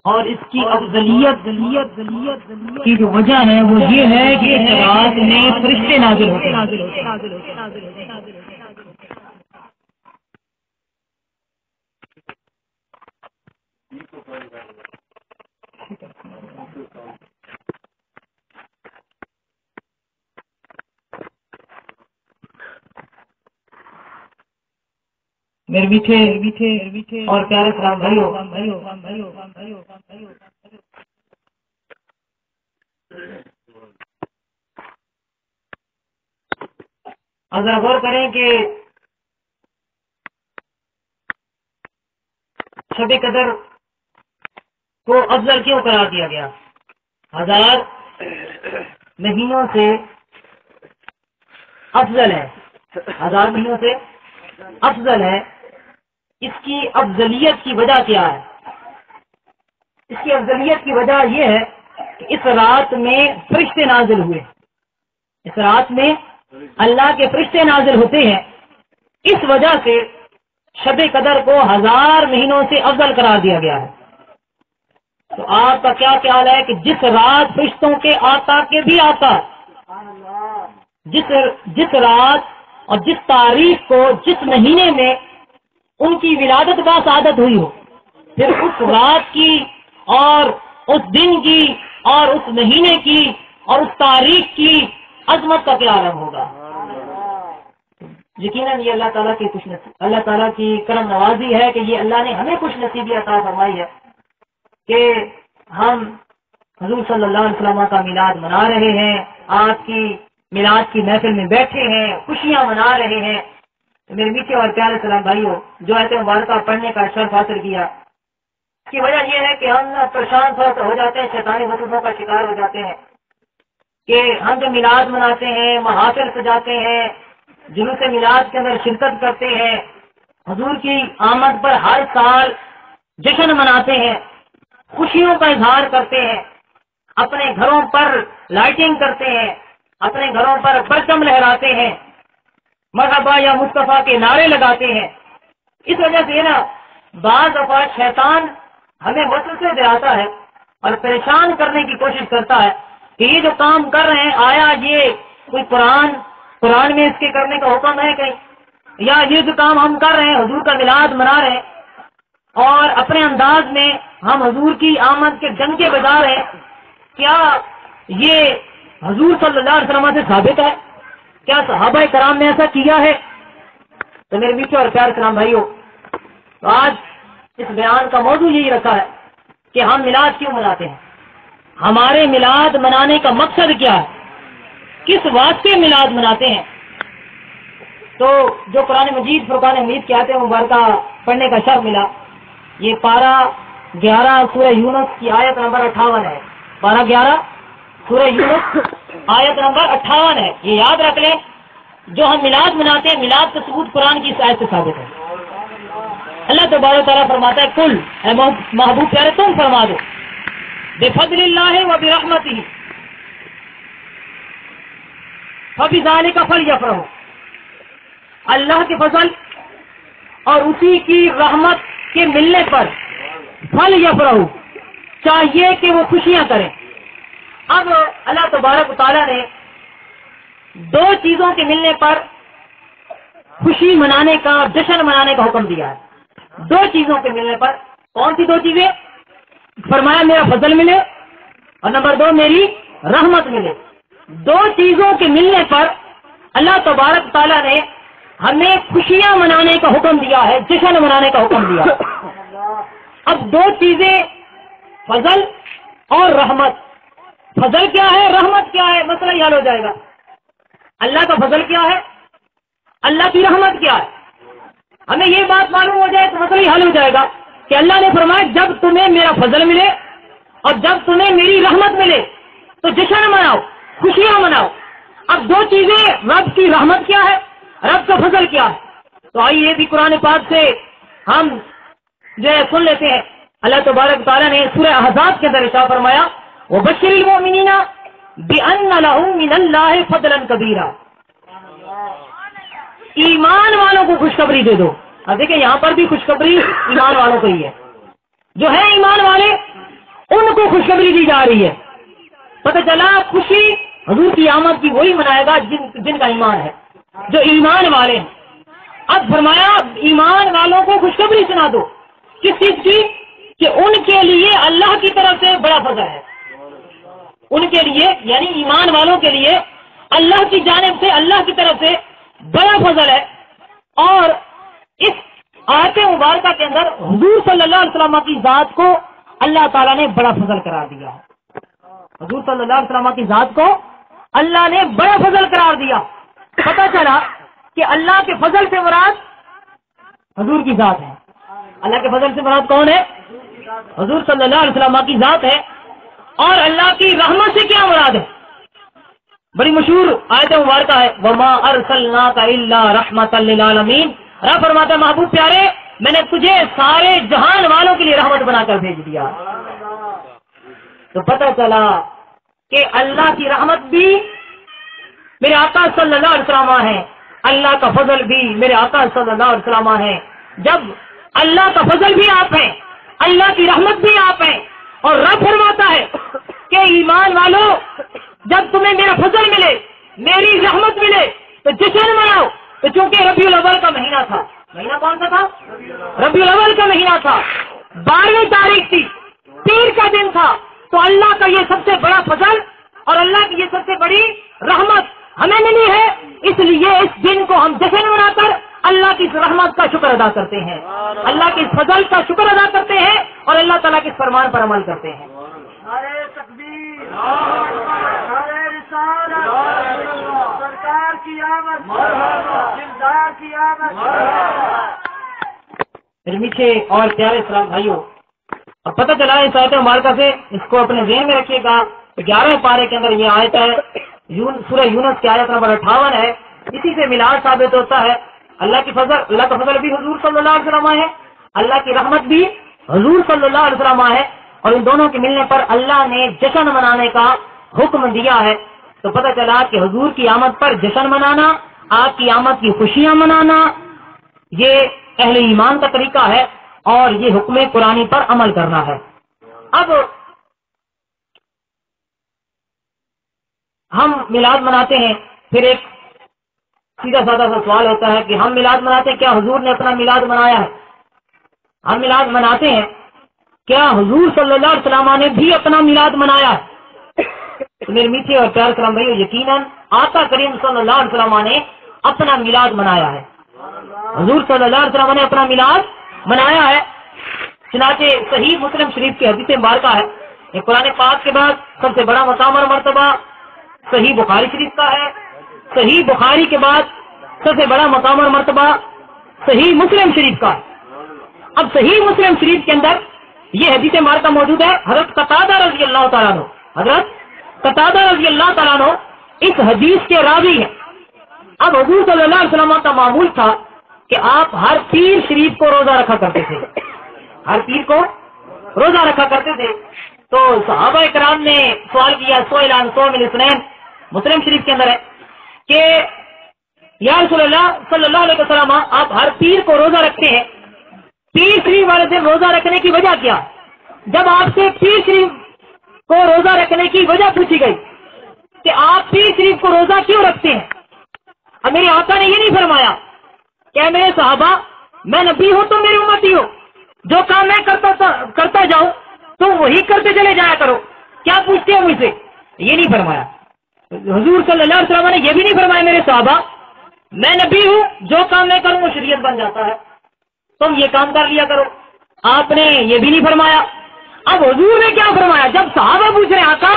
اور اس کی افضلیت کی جو وجہ ہے وہ یہ ہے کہ اس رات میں فرشتے نازل ہوتے ہیں۔ میرے میٹھے اور پیارے اسلام بھائیوں، اگر غور کریں کہ شب قدر کو افضل کیوں قرار دیا گیا؟ 1000 مہینوں سے افضل ہے، 1000 مہینوں سے افضل ہے۔ اس کی افضلیت کی وجہ کیا ہے؟ اس کی افضلیت کی وجہ یہ ہے کہ اس رات میں فرشتے نازل ہوئے، اس رات میں اللہ کے فرشتے نازل ہوتے ہیں، اس وجہ سے شب قدر کو 1000 مہینوں سے افضل قرار دیا گیا ہے۔ تو آپ کا کیا خیال ہے کہ جس رات فرشتوں کے آقا کے بھی آقا، جس رات اور جس تاریخ کو، جس مہینے میں ان کی ولادت کا سعادت ہوئی ہو، پھر اس رات کی اور اس دن کی اور اس مہینے کی اور اس تاریخ کی عظمت کا کیا عالم ہوگا؟ یقیناً یہ اللہ تعالیٰ کی اللہ تعالیٰ کی کرم نوازی ہے کہ یہ اللہ نے ہمیں خوش نصیبی عطا فرمائی ہے کہ ہم حضور صلی اللہ علیہ وسلم کا میلاد منا رہے ہیں، آپ کی میلاد کی محفل میں بیٹھے ہیں، خوشیاں منا رہے ہیں۔ میرے میٹھے اور پیارے اسلام بھائیوں، جو آیت مبارکہ پڑھنے کا شرف حاصل کیا، اس کی وجہ یہ ہے کہ ہم پریشان ہو جاتے ہیں، شیطانی وسوسوں کا شکار ہو جاتے ہیں کہ ہم جو میلاد مناتے ہیں، محافل سجاتے ہیں، جلوس میلاد کے اندر شرکت کرتے ہیں، حضور کی آمد پر ہر سال جشن مناتے ہیں، خوشیوں کا اظہار کرتے ہیں، اپنے گھروں پر لائٹنگ کرتے ہیں، اپنے گھروں پر پرچم لہراتے ہیں، مرحبا یا مصطفیٰ کے نعرے لگاتے ہیں۔ اس وجہ سے نا بعض دفعہ شیطان ہمیں وسوسے دلاتا ہے اور پریشان کرنے کی کوشش کرتا ہے کہ یہ جو کام کر رہے ہیں، آیا یہ کوئی قرآن میں اس کے کرنے کا حکم ہے کہیں، یا یہ جو کام ہم کر رہے ہیں حضور کا میلاد منا رہے ہیں اور اپنے انداز میں ہم حضور کی آمد کے ڈنکے بجا رہے ہیں، کیا یہ حضور صلی اللہ علیہ وسلم سے ثابت ہے؟ کیا صحابہ کرام نے ایسا کیا ہے؟ تو میرے میٹھے اور پیارے اسلام بھائیوں، تو آج اس بیان کا موضوع یہی رکھا ہے کہ ہم میلاد کیوں مناتے ہیں، ہمارے میلاد منانے کا مقصد کیا ہے، کس واسطے میلاد مناتے ہیں۔ تو جو قرآن مجید فرقان حمید کی آیت مبارکہ پڑھنے کا شرف ملا، یہ پارہ 11 سورہ یونس کی آیت نمبر 58 ہے۔ پارہ 11 سورہ یونس آیت نمبر 58 ہے۔ یہ یاد رکھ لیں، جو ہم میلاد مناتے ہیں، میلاد کا ثبوت قرآن کی اس آیت سے ثابت ہے۔ اللہ تبارک و تعالیٰ فرماتا ہے، کل اے محبوب پیارے تم فرما دو، بفضل اللہ و برحمتہ فبذلک فلیفرحوا، اللہ کے فضل اور اسی کی رحمت کے ملنے پر فلیفرحوا، چاہیے کہ وہ خوشیاں کریں۔ اب اللہ تبارک و تعالیٰ نے 2 چیزوں کے ملنے پر خوشی منانے کا، جشن منانے کا حکم دیا ہے۔ 2 چیزوں کے ملنے پر، کون سی 2 چیزیں؟ فرمایا میرا فضل ملے اور نمبر 2 میری رحمت ملے۔ 2 چیزوں کے ملنے پر اللہ تبارک تعالیٰ نے ہمیں خوشیاں منانے کا حکم دیا ہے، جشن منانے کا حکم دیا ہے۔ اب 2 چیزیں، فضل اور رحمت۔ فضل کیا ہے، رحمت کیا ہے، مسئلہ ہی حل ہو جائے گا۔ اللہ کا فضل کیا ہے، اللہ کی رحمت کیا ہے، ہمیں یہ بات معلوم ہو جائے تو مسئلہ ہی حل ہو جائے گا کہ اللہ نے فرمایا جب تمہیں میرا فضل ملے اور جب تمہیں میری رحمت ملے تو جشن مناؤ، خوشیاں مناؤ۔ اب 2 چیزیں، رب کی رحمت کیا ہے، رب کا فضل کیا ہے، تو آئیے بھی قرآن پاک سے ہم جو ہے سن لیتے ہیں۔ اللہ تبارک تعالیٰ نے سورہ احزاب کے اندر ارشاد فرمایا، وَبَشِّرِ الْمُؤْمِنِينَ بِأَنَّ لَهُم مِّنَ اللَّهِ فَضْلًا كَبِيرًا، ایمان والوں کو خوشخبری دے دو۔ اب دیکھیں یہاں پر بھی خوشخبری ایمان والوں کو ہی ہے، جو ہے ایمان والے ان کو خوشخبری دی جا رہی ہے. پتہ چلا خوشی حضور کی آمد کی وہی منائے گا جن کا ایمان ہے، جو ایمان والے ہیں. اب فرمایا ایمان والوں کو خوشخبری سنا دو. کس چیز کی؟ کہ ان کے لیے اللہ کی طرف سے بڑا فضل ہے. ان کے لیے یعنی ایمان والوں کے لیے اللہ کی جانب سے، اللہ کی طرف سے بڑا فضل ہے. اور اس آیت مبارکہ کے اندر حضور صلی اللہ علیہ وسلم کی ذات کو اللہ تعالیٰ نے بڑا فضل قرار دیا ہے. حضور صلی اللہ علیہ وسلم کی ذات کو اللہ نے بڑا فضل قرار دیا. پتہ چلا کہ اللہ کے فضل سے مراد حضور کی ذات ہے. اللہ کے فضل سے مراد کون ہے؟ حضور صلی اللہ علیہ وسلم کی ذات ہے. اور اللہ کی رحمت سے کیا مراد ہے؟ بڑی مشہور آیت مبارکہ ہے وَمَا أَرْسَلْنَاكَ إِلَّا رَحْمَةً لِّلْعَالَمِينَ. رب فرماتا ہے محبوب پیارے میں نے تجھے سارے جہان والوں کے لیے رحمت بنا کر بھیج دیا. تو پتہ چلا کہ اللہ کی رحمت بھی میرے آقا صلی اللہ علیہ وسلم ہے، اللہ کا فضل بھی میرے آقا صلی اللہ علیہ وسلم ہے. جب اللہ کا فضل بھی آپ ہیں، اللہ کی رحمت بھی آپ ہیں، اور رب فرماتا ہے کہ ایمان والو جب تمہیں میرا فضل ملے، میری رحمت ملے تو جشن مناؤ. تو چونکہ ربیع الاول کا مہینہ تھا، مہینہ کون سا تھا؟ ربیع الاول کا مہینہ تھا، 12ویں تاریخ تھی، پیر کا دن تھا. تو اللہ کا یہ سب سے بڑا فضل اور اللہ کی یہ سب سے بڑی رحمت ہمیں ملی ہے. اس لیے اس دن کو ہم جشن منا کر اللہ کی اس رحمت کا شکر ادا کرتے ہیں، اللہ کے اس فضل کا شکر ادا کرتے ہیں اور اللہ تعالیٰ کے اس فرمان پر عمل کرتے ہیں. نعرہ تکبیر، نعرہ رسالت، سرکار کی آمد، دلدار کی آمد. میرے میٹھے اور پیارے اسلام بھائیوں، اب پتہ چلا اس آیت مبارکہ سے، اس کو اپنے ذہن میں رکھیے گا. 11ویں پارے کے اندر یہ آیت ہے، سورہ یونس کی آیت نمبر 58 ہے. اسی سے میلاد ثابت ہوتا ہے. اللہ کا فضل بھی حضور صلی اللہ علیہ وسلم ہے، اللہ کی رحمت بھی حضور صلی اللہ علیہ وسلم ہے. اور ان دونوں کے ملنے پر اللہ نے جشن منانے کا حکم دیا ہے. تو پتہ چلا کہ حضور کی آمد پر جشن منانا، آپ کی آمد کی خوشیاں منانا، یہ اہل ایمان کا طریقہ ہے اور یہ حکم قرآنی پر عمل کرنا ہے. اب ہم میلاد مناتے ہیں، پھر ایک سیدھا سادہ سا سوال ہوتا ہے کہ ہم میلاد مناتے ہیں، کیا حضور نے اپنا میلاد منایا ہے؟ ہم میلاد مناتے ہیں، کیا حضور صلی اللہ علیہ وسلم نے بھی اپنا میلاد منایا ہے؟ تو میرے میٹھے اور پیارے اسلام بھائیو، یقیناً آقا کریم صلی اللہ علیہ وسلم نے اپنا میلاد منایا ہے. حضور صلی اللہ علیہ وسلم نے اپنا میلاد منایا ہے. چنانچہ صحیح مسلم شریف کی حدیث مبارکہ ہے، یہ قرآن پاک کے بعد سب سے بڑا مقام اور مرتبہ صحیح بخاری شریف کا ہے. صحیح بخاری کے بعد سب سے بڑا مقام اور مرتبہ صحیح مسلم شریف کا ہے. اب صحیح مسلم شریف کے اندر یہ حدیث مبارکہ موجود ہے. حضرت قتادہ رضی اللہ تعالیٰ عنہ، حضرت قتادہ رضی اللہ تعالیٰ عنہ اس حدیث کے راوی ہیں. اب حضور صلی اللہ علیہ وسلم کا معمول تھا کہ آپ ہر پیر شریف کو روزہ رکھا کرتے تھے، ہر پیر کو روزہ رکھا کرتے تھے. تو صحابہ کرام نے سوال کیا، سئل عن صوم الاثنین، مسلم شریف کے اندر ہے کہ یا رسول اللہ صلی اللہ علیہ وسلم آپ ہر پیر کو روزہ رکھتے ہیں، پیر شریف والے دن روزہ رکھنے کی وجہ کیا؟ جب آپ سے پیر شریف کو روزہ رکھنے کی وجہ پوچھی گئی کہ آپ پیر شریف کو روزہ کیوں رکھتے ہیں، اب میرے آقا نے یہ نہیں فرمایا کہ میرے صحابہ میں نبی ہوں تم میری امتی ہو، جو کام میں کرتا جاؤں تم وہی کرتے چلے جایا کرو، کیا پوچھتے ہو مجھ سے، یہ نہیں فرمایا. حضور صلی اللہ علیہ وسلم نے یہ بھی نہیں فرمایا میرے صحابہ میں نبی ہوں، جو کام میں کروں وہ شریعت بن جاتا ہے، تم یہ کام کر لیا کرو. آپ نے یہ بھی نہیں فرمایا. اب حضور نے کیا فرمایا؟ جب صحابہ پوچھ رہے آقا